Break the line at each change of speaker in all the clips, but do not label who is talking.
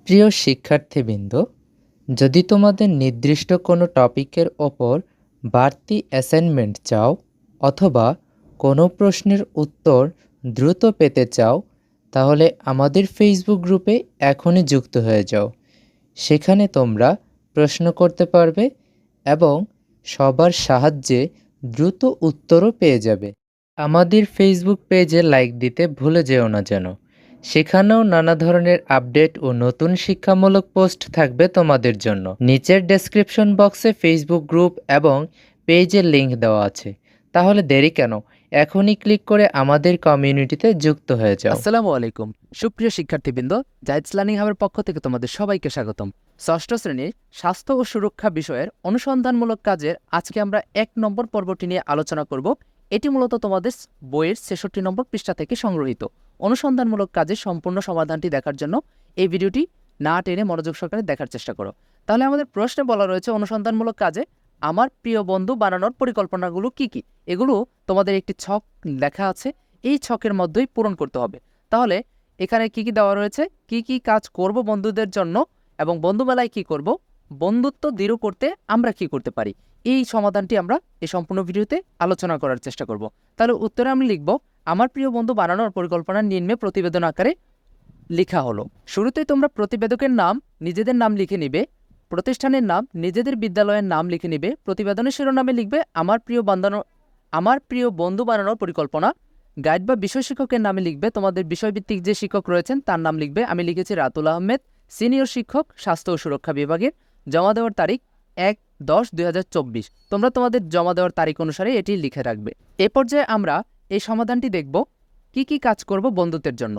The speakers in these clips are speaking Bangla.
প্রিয় শিক্ষার্থীবৃন্দ, যদি তোমাদের নির্দিষ্ট কোনো টপিকের ওপর বাড়তি অ্যাসাইনমেন্ট চাও অথবা কোনো প্রশ্নের উত্তর দ্রুত পেতে চাও, তাহলে আমাদের ফেসবুক গ্রুপে এখনই যুক্ত হয়ে যাও। সেখানে তোমরা প্রশ্ন করতে পারবে এবং সবার সাহায্যে দ্রুত উত্তরও পেয়ে যাবে। আমাদের ফেসবুক পেজে লাইক দিতে ভুলে যেও না যেন। সেখানেও নানা ধরনের আপডেট ও নতুন শিক্ষামূলক পোস্ট থাকবে তোমাদের জন্য। নিচের ডেসক্রিপশন বক্সে ফেসবুক গ্রুপ এবং পেজের লিংক দেওয়া আছে। তাহলে দেরি কেন, এখনই ক্লিক করে আমাদের কমিউনিটিতে যুক্ত হয়ে যাও।
আসসালামু আলাইকুম সুপ্রিয় শিক্ষার্থীবৃন্দ, জাইদস লার্নিং হাবের পক্ষ থেকে তোমাদের সবাইকে স্বাগতম। ষষ্ঠ শ্রেণীর স্বাস্থ্য ও সুরক্ষা বিষয়ের অনুসন্ধানমূলক কাজের আজকে আমরা 1 নম্বর পর্বটি নিয়ে আলোচনা করব। এটি মূলত তোমাদের বইয়ের 66 নম্বর পৃষ্ঠা থেকে সংগ্রহীত। অনুসন্ধানমূলক কাজের সম্পূর্ণ সমাধানটি দেখার জন্য এই ভিডিওটি না টেনে মনোযোগ সহকারে দেখার চেষ্টা করো। তাহলে আমাদের প্রশ্নে বলা রয়েছে অনুসন্ধানমূলক কাজে আমার প্রিয় বন্ধু বানানোর পরিকল্পনাগুলো কি কি। এগুলো তোমাদের একটি ছক লেখা আছে, এই ছকের মধ্যেই পূরণ করতে হবে। তাহলে এখানে কি কি দেওয়া রয়েছে, কি কি কাজ করব বন্ধুদের জন্য এবং বন্ধুমেলায় কি করব, বন্ধুত্ব দৃঢ় করতে আমরা কি করতে পারি, এই সমাধানটি আমরা এই সম্পূর্ণ ভিডিওতে আলোচনা করার চেষ্টা করব। তাহলে উত্তরে আমি লিখব আমার প্রিয় বন্ধু বানানোর পরিকল্পনা নিম্নে প্রতিবেদন আকারে লেখা হলো। শুরুতেই তোমরা প্রতিবেদকের নাম নিজেদের নাম লিখে নিবে, প্রতিষ্ঠানের নাম নিজেদের বিদ্যালয়ের নাম লিখে নিবে, প্রতিবেদনের শিরোনামে লিখবে আমার প্রিয় বন্ধু বানানোর পরিকল্পনা। গাইড বা বিষয় শিক্ষকের নামে লিখবে তোমাদের বিষয়ভিত্তিক যে শিক্ষক রয়েছেন তার নাম লিখবে। আমি লিখেছি রাতুল আহমেদ, সিনিয়র শিক্ষক, স্বাস্থ্য ও সুরক্ষা বিভাগের। জমা দেওয়ার তারিখ 1-10-2024। তোমরা তোমাদের জমা দেওয়ার তারিখ অনুসারে এটি লিখে রাখবে। এ পর্যায়ে আমরা এই সমাধানটি দেখব কি কি কাজ করব বন্ধুত্বের জন্য।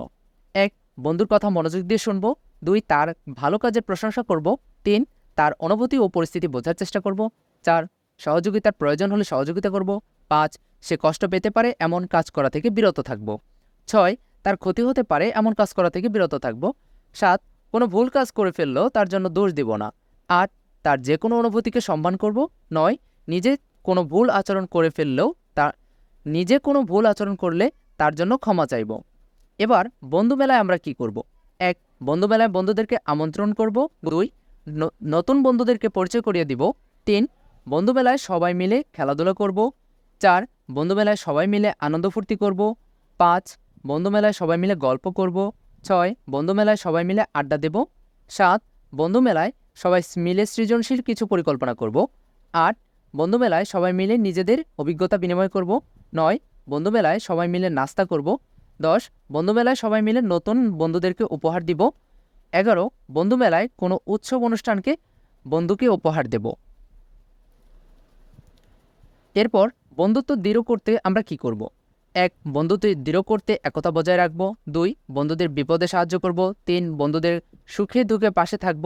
1. বন্ধুর কথা মনোযোগ দিয়ে শুনব। 2. তার ভালো কাজের প্রশংসা করব। 3. তার অনুভূতি ও পরিস্থিতি বোঝার চেষ্টা করব। 4. সহযোগিতার প্রয়োজন হলে সহযোগিতা করব। 5. সে কষ্ট পেতে পারে এমন কাজ করা থেকে বিরত থাকব। 6. তার ক্ষতি হতে পারে এমন কাজ করা থেকে বিরত থাকব। 7. কোনো ভুল কাজ করে ফেললেও তার জন্য দোষ দিব না। 8. তার যে কোনো অনুভূতিকে সম্মান করব। 9. নিজে কোনো ভুল আচরণ করলে তার জন্য ক্ষমা চাইব। এবার বন্ধুমেলায় আমরা কি করব। 1. বন্ধুমেলায় বন্ধুদেরকে আমন্ত্রণ করব। 2. নতুন বন্ধুদেরকে পরিচয় করিয়ে দিব। 3. বন্ধুমেলায় সবাই মিলে খেলাধুলা করব। 4. বন্ধুমেলায় সবাই মিলে আনন্দ ফুর্তি করব। 5. বন্ধুমেলায় সবাই মিলে গল্প করব। 6. বন্ধুমেলায় সবাই মিলে আড্ডা দেব। 7. বন্ধুমেলায় সবাই মিলে সৃজনশীল কিছু পরিকল্পনা করব। 8. বন্ধুমেলায় সবাই মিলে নিজেদের অভিজ্ঞতা বিনিময় করব। 9. বন্ধুমেলায় সবাই মিলে নাস্তা করব। 10. বন্ধুমেলায় সবাই মিলে নতুন বন্ধুদেরকে উপহার দিব। 11. বন্ধুমেলায় কোনো উৎসব অনুষ্ঠানকে বন্ধুকে উপহার দেব। এরপর বন্ধুত্ব দৃঢ় করতে আমরা কি করব। 1. বন্ধুত্ব দৃঢ় করতে একতা বজায় রাখব। 2. বন্ধুদের বিপদে সাহায্য করব। 3. বন্ধুদের সুখে দুঃখে পাশে থাকব।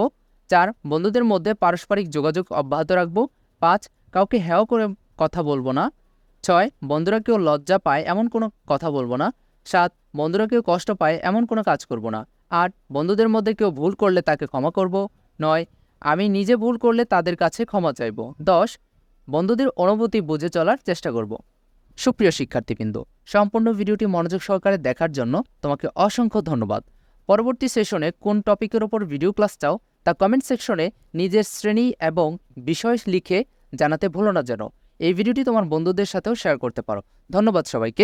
4. বন্ধুদের মধ্যে পারস্পরিক যোগাযোগ অব্যাহত রাখব। 5. কাউকে হেয় করে কথা বলবো না। 6. বন্ধুরা কেউ লজ্জা পায় এমন কোনো কথা বলবো না। 7. বন্ধুরা কেউ কষ্ট পায় এমন কোনো কাজ করব না। 8. বন্ধুদের মধ্যে কেউ ভুল করলে তাকে ক্ষমা করব। 9. আমি নিজে ভুল করলে তাদের কাছে ক্ষমা চাইব। 10. বন্ধুদের অনুভূতি বুঝে চলার চেষ্টা করব। সুপ্রিয় শিক্ষার্থীবৃন্দ, সম্পূর্ণ ভিডিওটি মনোযোগ সহকারে দেখার জন্য তোমাকে অসংখ্য ধন্যবাদ। পরবর্তী সেশনে কোন টপিকের ওপর ভিডিও ক্লাস চাও তা কমেন্ট সেকশনে নিজের শ্রেণী এবং বিষয় লিখে জানাতে ভুলো না যেন। এই ভিডিওটি তোমার বন্ধুদের সাথেও শেয়ার করতে পারো। ধন্যবাদ সবাইকে।